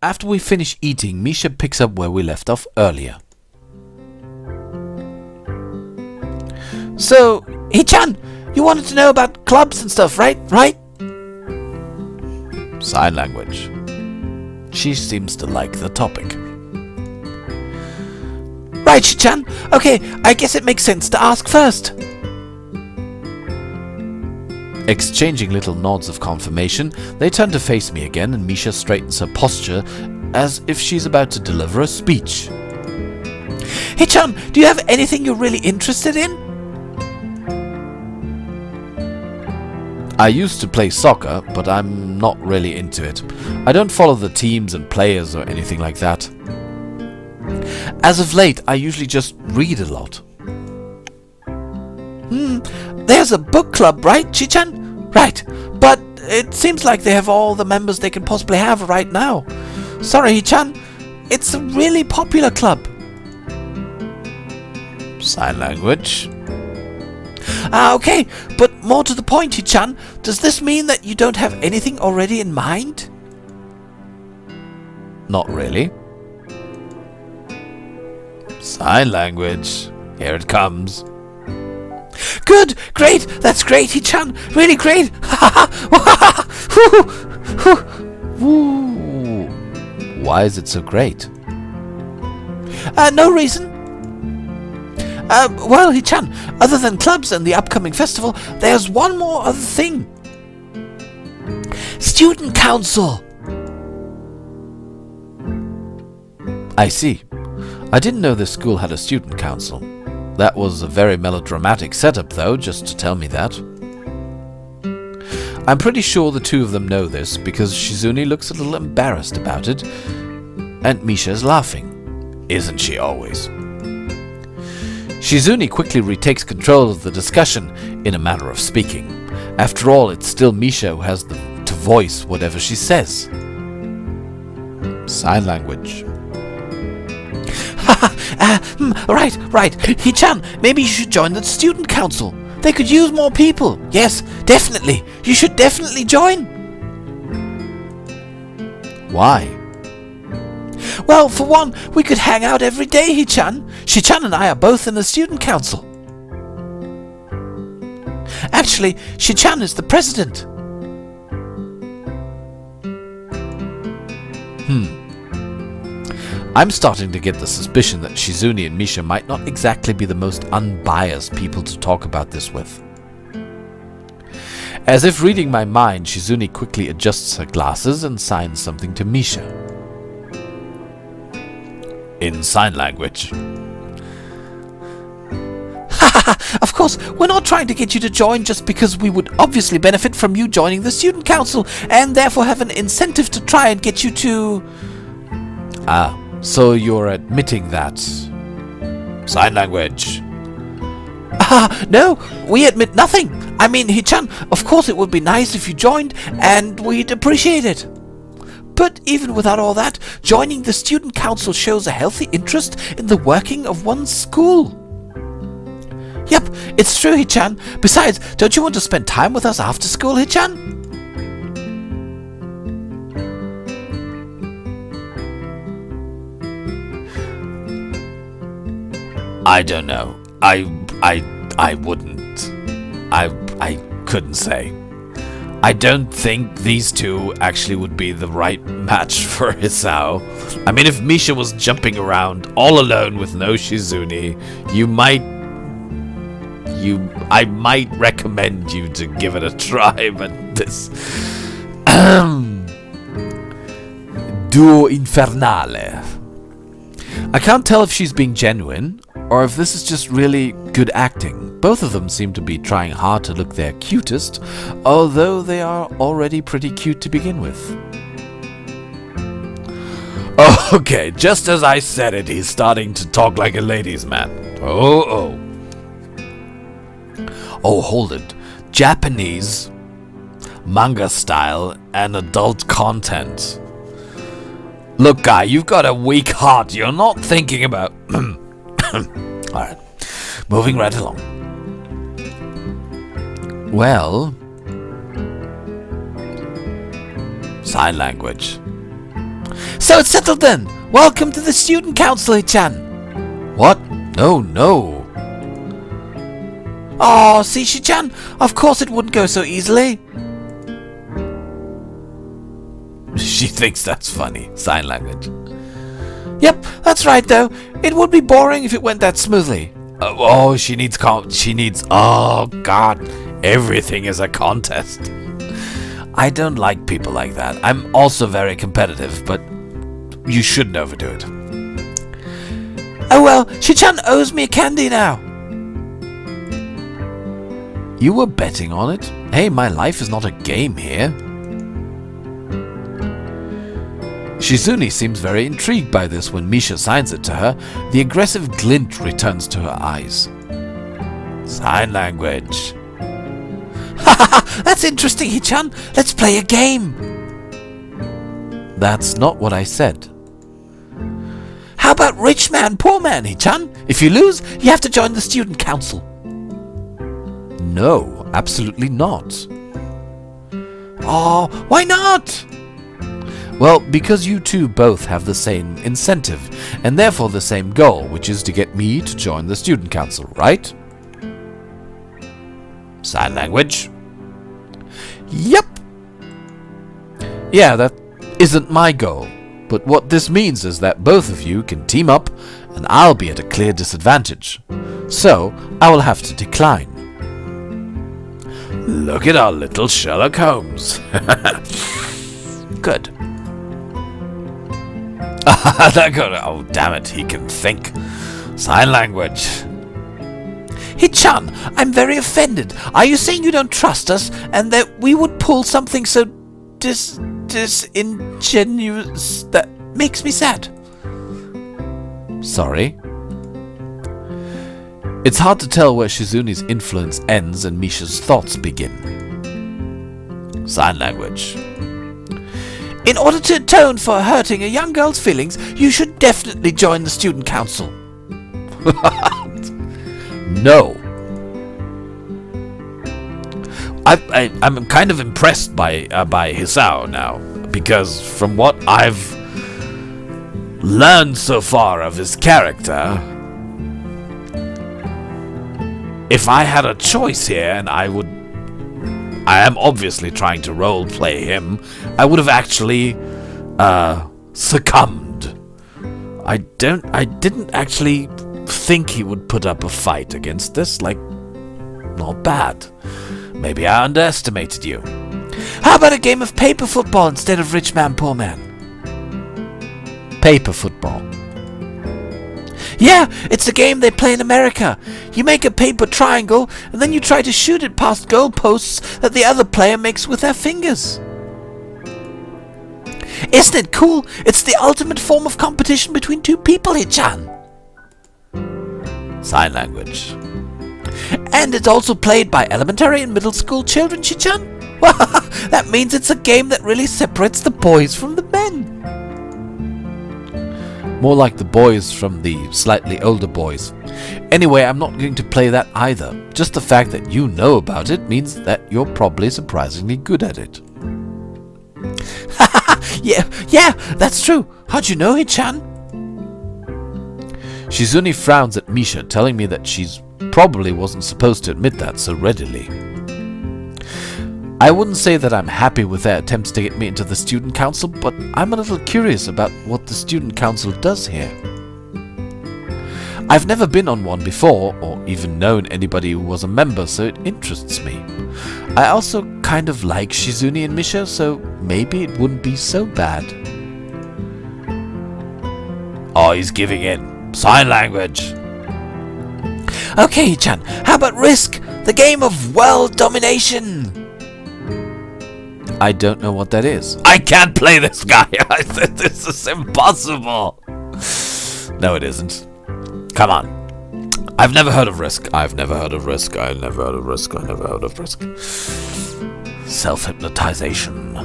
After we finish eating, Misha picks up where we left off earlier. So, Hichan, you wanted to know about clubs and stuff, right? Sign language. She seems to like the topic. Right, Hichan. Okay, I guess it makes sense to ask first. Exchanging little nods of confirmation, they turn to face me again, and Misha straightens her posture as if she's about to deliver a speech. Hichan, do you have anything you're really interested in? I used to play soccer, but I'm not really into it. I don't follow the teams and players or anything like that. As of late, I usually just read a lot. There's a book club, right, Hichan? Right, but it seems like they have all the members they can possibly have right now. Sorry, Hichan, it's a really popular club. Sign language. Okay, but more to the point, Hichan, does this mean that you don't have anything already in mind? Not really. Sign language. Here it comes. Good, great, that's great, Hichan, really great. Ooh. Why is it so great? No reason. Well, Hichan, other than clubs and the upcoming festival, there's one more other thing. Student council. I see. I didn't know this school had a student council. That was a very melodramatic setup, though, just to tell me that. I'm pretty sure the two of them know this, because Shizune looks a little embarrassed about it, and Misha is laughing. Isn't she always? Shizune quickly retakes control of the discussion, in a manner of speaking. After all, it's still Misha who has to voice whatever she says. Sign language. Right. Hichan, maybe you should join the student council. They could use more people. Yes, definitely. You should definitely join. Why? Well, for one, we could hang out every day, Hichan. Shichan and I are both in the student council. Actually, Shichan is the president. I'm starting to get the suspicion that Shizune and Misha might not exactly be the most unbiased people to talk about this with. As if reading my mind, Shizune quickly adjusts her glasses and signs something to Misha. In sign language. Of course, we're not trying to get you to join just because we would obviously benefit from you joining the student council and therefore have an incentive to try and get you to... So you're admitting that. Sign language. No, we admit nothing. I mean, Hichan, of course it would be nice if you joined, and we'd appreciate it. But even without all that, joining the student council shows a healthy interest in the working of one's school. Yep, it's true, Hichan. Besides, don't you want to spend time with us after school, Hichan? I don't know. I wouldn't. I couldn't say. I don't think these two actually would be the right match for Hisao. I mean, if Misha was jumping around all alone with no Shizune, I might recommend you to give it a try, but this... Duo Infernale. I can't tell if she's being genuine, or if this is just really good acting. Both of them seem to be trying hard to look their cutest, although they are already pretty cute to begin with. Okay, just as I said it, he's starting to talk like a ladies' man. Oh, hold it. Japanese, manga style, and adult content. Look, guy, you've got a weak heart. You're not thinking about... Alright, moving right along. Well... Sign language. So it's settled then. Welcome to the student council, Hichan. What? No. Oh, see, Shichan, of course it wouldn't go so easily. She thinks that's funny. Sign language. Yep, that's right though. It would be boring if it went that smoothly. She needs oh god, everything is a contest. I don't like people like that. I'm also very competitive, but you shouldn't overdo it. Oh well, Shichan owes me a candy now. You were betting on it? Hey, my life is not a game here. Shizune seems very intrigued by this when Misha signs it to her. The aggressive glint returns to her eyes. Sign language. Haha, that's interesting, Hichan. Let's play a game. That's not what I said. How about rich man, poor man, Hichan? If you lose, you have to join the student council. No, absolutely not. Oh, why not? Well, because you two both have the same incentive, and therefore the same goal, which is to get me to join the student council, right? Sign language. Yep. Yeah, that isn't my goal. But what this means is that both of you can team up, and I'll be at a clear disadvantage. So, I will have to decline. Look at our little Sherlock Holmes. Good. Oh, damn it, he can think. Sign language. Hichan, I'm very offended. Are you saying you don't trust us, and that we would pull something so disingenuous that makes me sad? Sorry. It's hard to tell where Shizune's influence ends and Misha's thoughts begin. Sign language. In order to atone for hurting a young girl's feelings, you should definitely join the student council. No. I'm kind of impressed by Hisao now, because from what I've learned so far of his character, if I had a choice here, and I am obviously trying to role play him, I would have actually succumbed. I didn't actually think he would put up a fight against this. Like, not bad. Maybe I underestimated you. How about a game of paper football instead of rich man, poor man? Paper football. Yeah, it's a game they play in America. You make a paper triangle, and then you try to shoot it past goalposts that the other player makes with their fingers. Isn't it cool? It's the ultimate form of competition between two people, Hichan. Sign language. And it's also played by elementary and middle school children, Hichan. That means it's a game that really separates the boys from the men. More like the boys from the slightly older boys. Anyway, I'm not going to play that either. Just the fact that you know about it means that you're probably surprisingly good at it. Yeah, that's true. How'd you know, Hichan? Shizune frowns at Misha, telling me that she's probably wasn't supposed to admit that so readily. I wouldn't say that I'm happy with their attempts to get me into the student council, but I'm a little curious about what the student council does here. I've never been on one before, or even known anybody who was a member, so it interests me. I also kind of like Shizune and Misha, so maybe it wouldn't be so bad. Oh, he's giving in. Sign language. Okay, Chan, how about Risk? The game of world domination. I don't know what that is. I can't play this guy. This is impossible. No, it isn't. Come on. I've never heard of Risk. I've never heard of Risk. I've never heard of Risk. I've never heard of Risk. Self-hypnotization.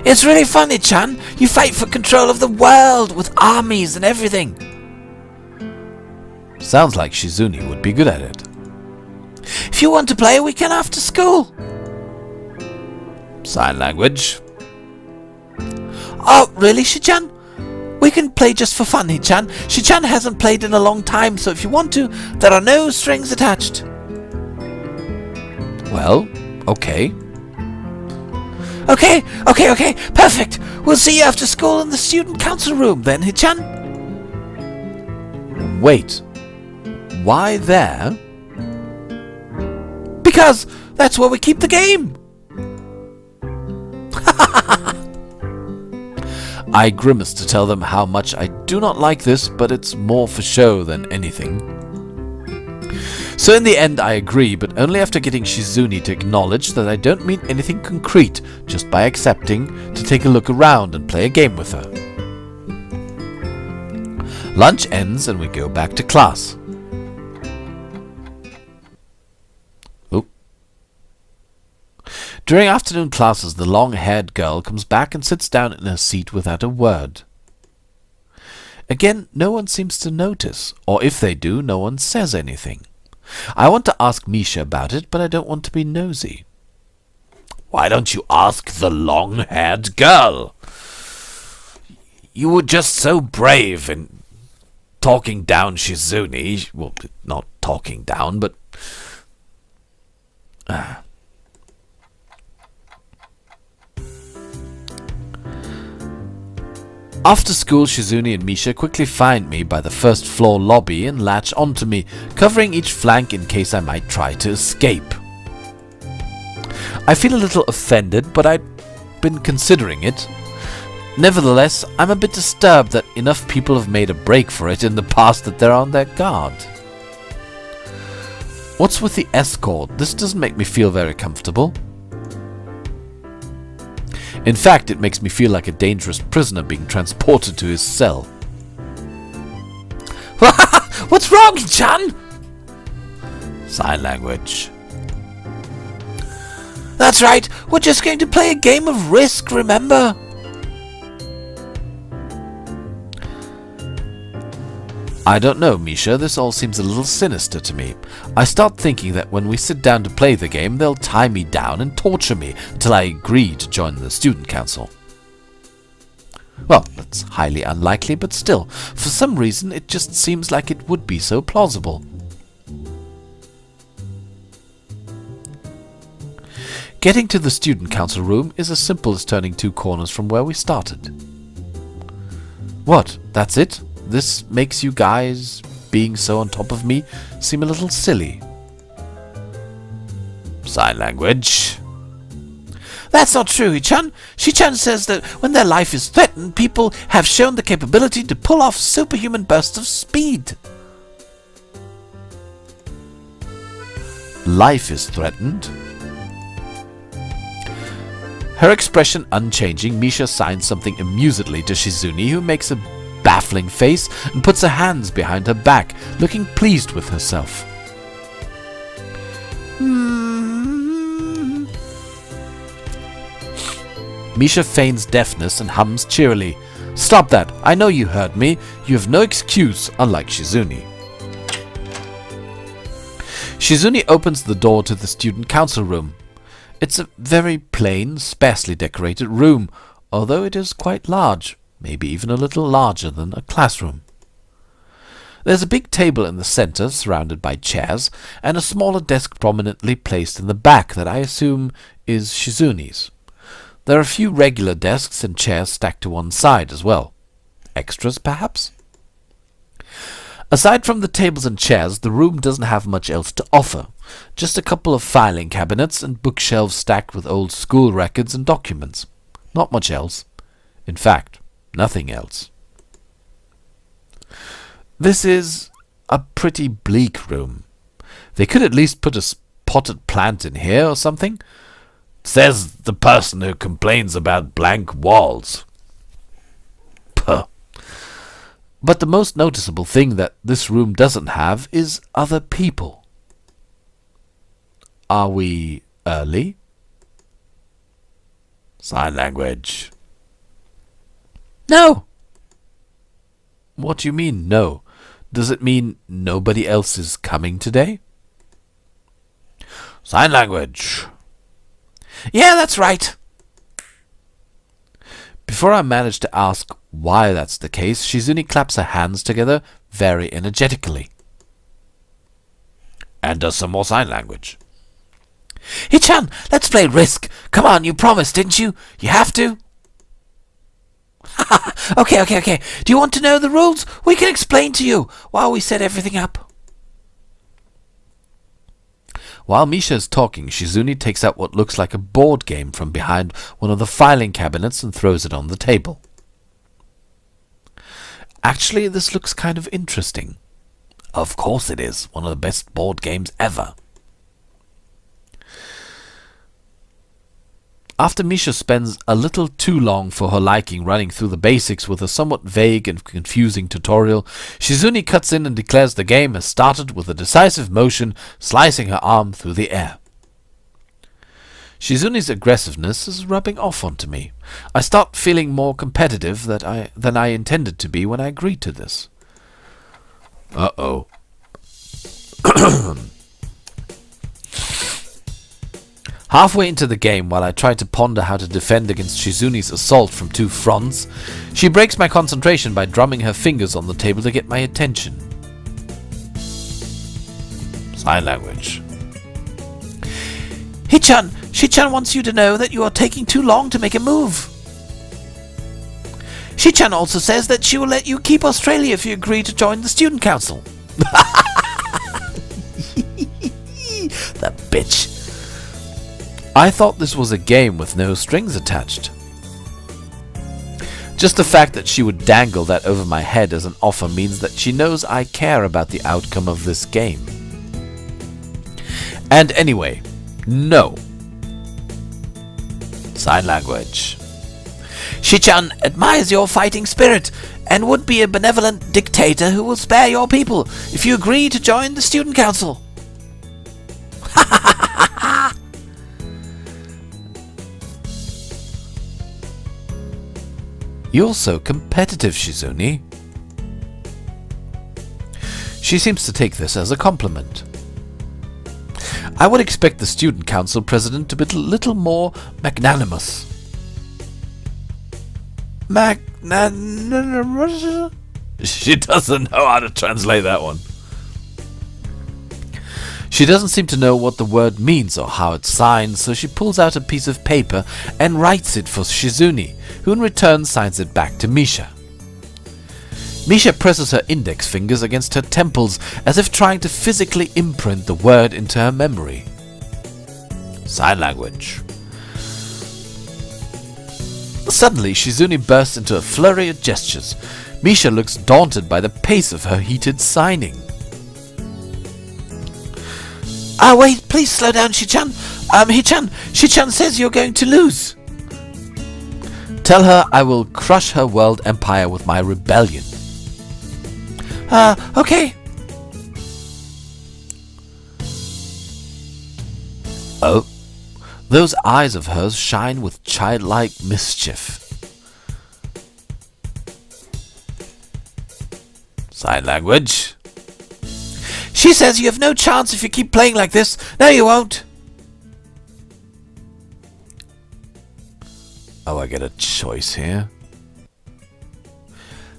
It's really funny, Chan. You fight for control of the world with armies and everything. Sounds like Shizune would be good at it. If you want to play, we can after school. Sign language. Oh, really, Shi-chan? We can play just for fun, Hichan. Shi-chan hasn't played in a long time, so if you want to, there are no strings attached. Well, okay. Okay, perfect. We'll see you after school in the student council room then, Hichan. Wait. Why there? Because that's where we keep the game. I grimace to tell them how much I do not like this, but it's more for show than anything. So in the end I agree, but only after getting Shizune to acknowledge that I don't mean anything concrete, just by accepting to take a look around and play a game with her. Lunch ends and we go back to class. During afternoon classes, the long-haired girl comes back and sits down in her seat without a word. Again, no one seems to notice, or if they do, no one says anything. I want to ask Misha about it, but I don't want to be nosy. Why don't you ask the long-haired girl? You were just so brave in talking down Shizune. Well, not talking down, but... After school, Shizune and Misha quickly find me by the first floor lobby and latch onto me, covering each flank in case I might try to escape. I feel a little offended, but I'd been considering it. Nevertheless, I'm a bit disturbed that enough people have made a break for it in the past that they're on their guard. What's with the escort? This doesn't make me feel very comfortable. In fact, it makes me feel like a dangerous prisoner being transported to his cell. What's wrong, Chan? Sign language. That's right, we're just going to play a game of Risk, remember? I don't know, Misha, this all seems a little sinister to me. I start thinking that when we sit down to play the game, they'll tie me down and torture me until I agree to join the student council. Well, that's highly unlikely, but still, for some reason it just seems like it would be so plausible. Getting to the student council room is as simple as turning 2 corners from where we started. What, that's it? This makes you guys, being so on top of me, seem a little silly. Sign language. That's not true, Hichan. Shi-chan says that when their life is threatened, people have shown the capability to pull off superhuman bursts of speed. Life is threatened? Her expression unchanging, Misha signs something amusedly to Shizune, who makes a baffling face and puts her hands behind her back, looking pleased with herself. Misha feigns deafness and hums cheerily. Stop that! I know you heard me. You have no excuse, unlike Shizune. Shizune opens the door to the student council room. It's a very plain, sparsely decorated room, although it is quite large. Maybe even a little larger than a classroom. There's a big table in the center, surrounded by chairs, and a smaller desk prominently placed in the back that I assume is Shizune's. There are a few regular desks and chairs stacked to one side as well. Extras, perhaps? Aside from the tables and chairs, the room doesn't have much else to offer. Just a couple of filing cabinets and bookshelves stacked with old school records and documents. Not much else. In fact, nothing else. This is a pretty bleak room. They could at least put a potted plant in here or something. Says the person who complains about blank walls. Puh. But the most noticeable thing that this room doesn't have is other people. Are we early? Sign language. No. What do you mean, no? Does it mean nobody else is coming today? Sign language. Yeah, that's right. Before I manage to ask why that's the case, Shizune claps her hands together very energetically. And does some more sign language. Hichan, let's play Risk. Come on, you promised, didn't you? You have to. Okay. Do you want to know the rules? We can explain to you while we set everything up. While Misha is talking, Shizune takes out what looks like a board game from behind one of the filing cabinets and throws it on the table. Actually, this looks kind of interesting. Of course it is. One of the best board games ever. After Misha spends a little too long for her liking running through the basics with a somewhat vague and confusing tutorial, Shizune cuts in and declares the game has started with a decisive motion, slicing her arm through the air. Shizune's aggressiveness is rubbing off onto me. I start feeling more competitive than I intended to be when I agreed to this. Uh-oh. Halfway into the game, while I try to ponder how to defend against Shizune's assault from two fronts, she breaks my concentration by drumming her fingers on the table to get my attention. Sign language. Hichan, Shichan wants you to know that you are taking too long to make a move. Shichan also says that she will let you keep Australia if you agree to join the student council. The bitch. I thought this was a game with no strings attached. Just the fact that she would dangle that over my head as an offer means that she knows I care about the outcome of this game. And anyway, no. Sign language. Shichan admires your fighting spirit and would be a benevolent dictator who will spare your people if you agree to join the student council. You're so competitive, Shizune. She seems to take this as a compliment. I would expect the student council president to be a little more magnanimous. Magnanimous? She doesn't know how to translate that one. She doesn't seem to know what the word means or how it's signed, so she pulls out a piece of paper and writes it for Shizune, who in return signs it back to Misha. Misha presses her index fingers against her temples as if trying to physically imprint the word into her memory. Sign language. Suddenly, Shizune bursts into a flurry of gestures. Misha looks daunted by the pace of her heated signing. Wait, please slow down, Shichan. Shichan says you're going to lose. Tell her I will crush her world empire with my rebellion. Okay. Oh, those eyes of hers shine with childlike mischief. Sign language. She says you have no chance if you keep playing like this. No, you won't. Oh, I get a choice here.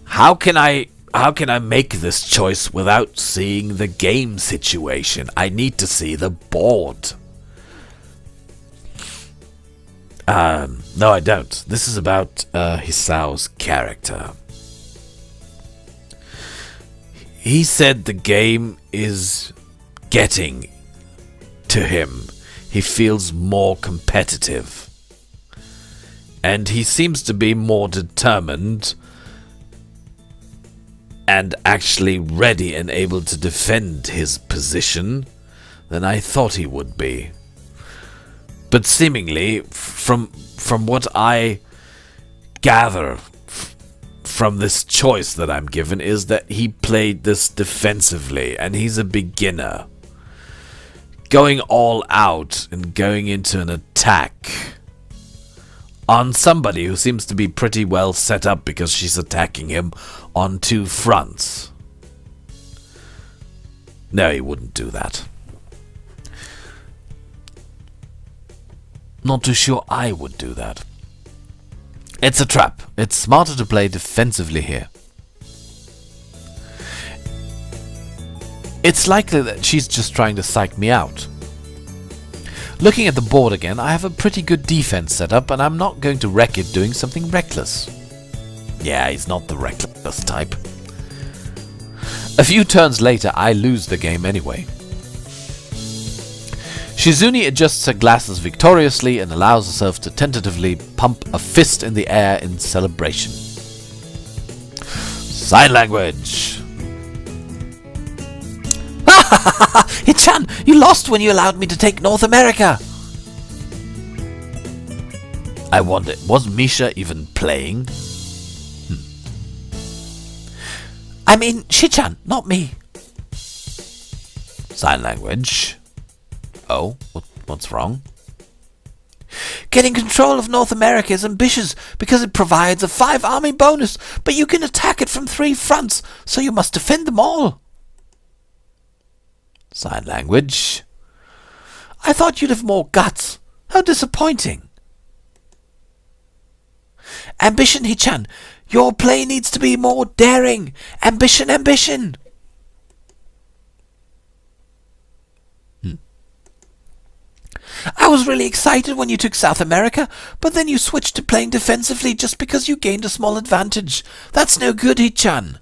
How can I make this choice without seeing the game situation? I need to see the board. No, I don't. This is about Hisao's character. He said the game is getting to him. He feels more competitive. And he seems to be more determined and actually ready and able to defend his position than I thought he would be. But seemingly, from what I gather from this choice that I'm given, is that he played this defensively, and he's a beginner. Going all out and going into an attack on somebody who seems to be pretty well set up because she's attacking him on two fronts. No, he wouldn't do that. Not too sure I would do that. It's a trap. It's smarter to play defensively here. It's likely that she's just trying to psych me out. Looking at the board again, I have a pretty good defense set up, and I'm not going to wreck it doing something reckless. Yeah, he's not the reckless type. A few turns later, I lose the game anyway. Shizune adjusts her glasses victoriously and allows herself to tentatively pump a fist in the air in celebration. Sign language! Hichan, you lost when you allowed me to take North America. I wonder, was Misha even playing? I mean, Shichan, not me. Sign language. Oh, what's wrong? Getting control of North America is ambitious because it provides a 5-army bonus, but you can attack it from 3 fronts, so you must defend them all. Sign language. I thought you'd have more guts. How disappointing. Ambition, Hichan. Your play needs to be more daring. Ambition, ambition. I was really excited when you took South America, but then you switched to playing defensively just because you gained a small advantage. That's no good, Hichan.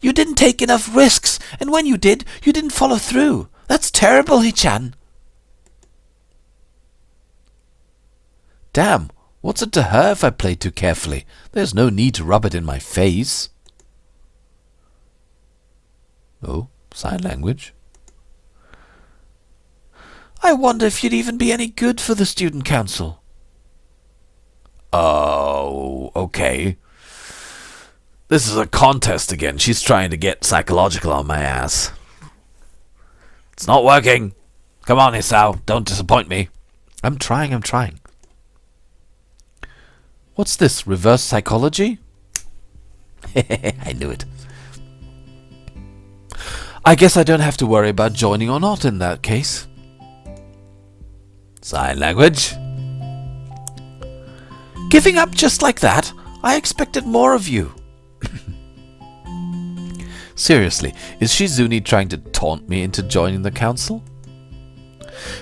You didn't take enough risks, and when you did, you didn't follow through. That's terrible, Hichan. Damn, what's it to her if I play too carefully? There's no need to rub it in my face. Oh, sign language. I wonder if you'd even be any good for the student council. Oh, okay. This is a contest again. She's trying to get psychological on my ass. It's not working. Come on, Hisao. Don't disappoint me. I'm trying. What's this, reverse psychology? I knew it. I guess I don't have to worry about joining or not in that case. Sign language. Giving up just like that? I expected more of you. Seriously, is Shizune trying to taunt me into joining the council?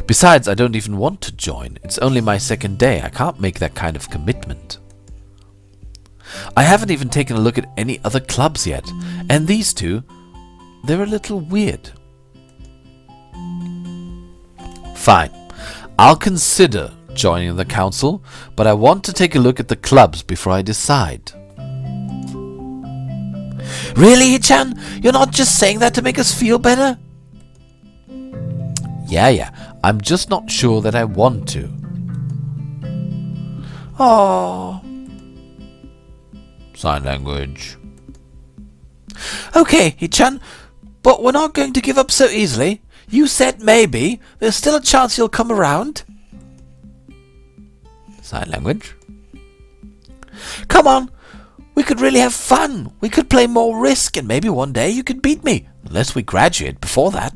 Besides, I don't even want to join. It's only my 2nd day. I can't make that kind of commitment. I haven't even taken a look at any other clubs yet, and these two, they're a little weird. Fine. I'll consider joining the council, but I want to take a look at the clubs before I decide. Really, Hichan? You're not just saying that to make us feel better? Yeah. I'm just not sure that I want to. Oh. Sign language. Okay, Hichan, but we're not going to give up so easily. You said maybe. There's still a chance you'll come around. Sign language. Come on. We could really have fun. We could play more Risk, and maybe one day you could beat me. Unless we graduate before that.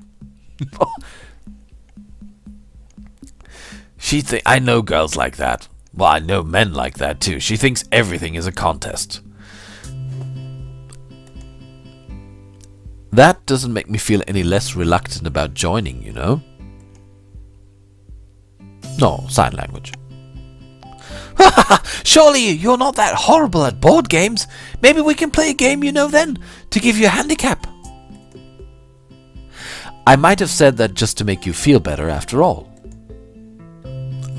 I know girls like that. Well, I know men like that too. She thinks everything is a contest. That doesn't make me feel any less reluctant about joining, you know? No, sign language. Surely you're not that horrible at board games. Maybe we can play a game you know then, to give you a handicap. I might have said that just to make you feel better after all.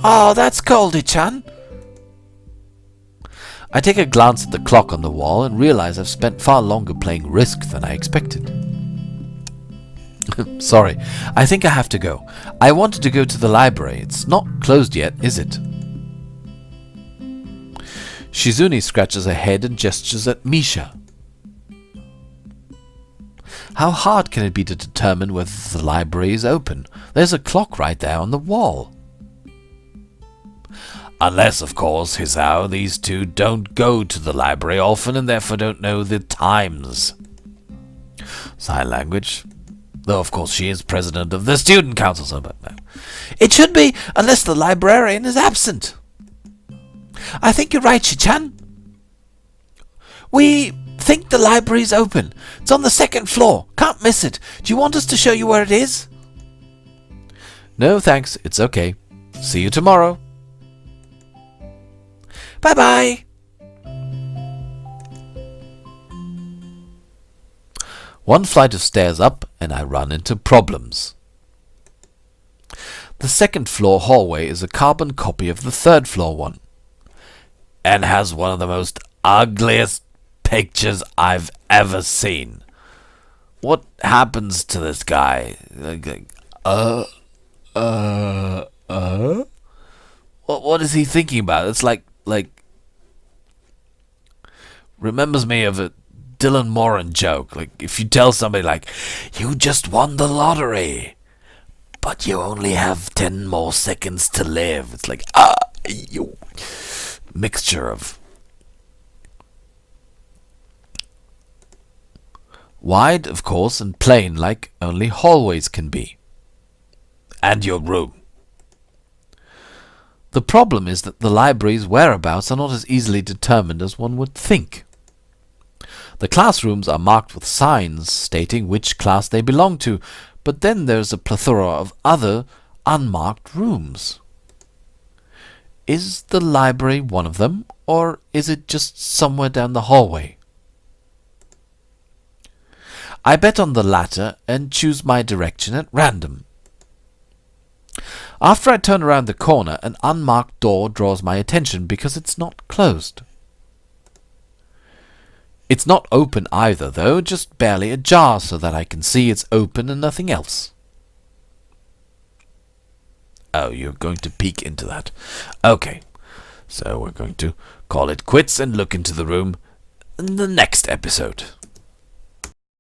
Oh, that's cold, Hichan. I take a glance at the clock on the wall and realize I've spent far longer playing Risk than I expected. Sorry, I think I have to go. I wanted to go to the library. It's not closed yet, is it? Shizune scratches her head and gestures at Misha. How hard can it be to determine whether the library is open? There's a clock right there on the wall. Unless, of course, Hisao, these two don't go to the library often and therefore don't know the times. Sign language. Though, of course, she is president of the student council, so but no. It should be, unless the librarian is absent. I think you're right, Shi-chan. We think the library's open. It's on the second floor. Can't miss it. Do you want us to show you where it is? No, thanks. It's okay. See you tomorrow. Bye-bye. One flight of stairs up, and I run into problems. The second floor hallway is a carbon copy of the third floor one, and has one of the most ugliest pictures I've ever seen. What happens to this guy? What is he thinking about? It's like remembers me of a Dylan Moran joke. Like if you tell somebody like, you just won the lottery, but you only have 10 more seconds to live. It's like, you mixture of wide, of course, and plain like only hallways can be. And your room. The problem is that the library's whereabouts are not as easily determined as one would think. The classrooms are marked with signs stating which class they belong to, but then there's a plethora of other unmarked rooms. Is the library one of them, or is it just somewhere down the hallway? I bet on the latter and choose my direction at random. After I turn around the corner, an unmarked door draws my attention because it's not closed. It's not open either, though, just barely ajar so that I can see it's open and nothing else. Oh, you're going to peek into that. Okay, so we're going to call it quits and look into the room in the next episode.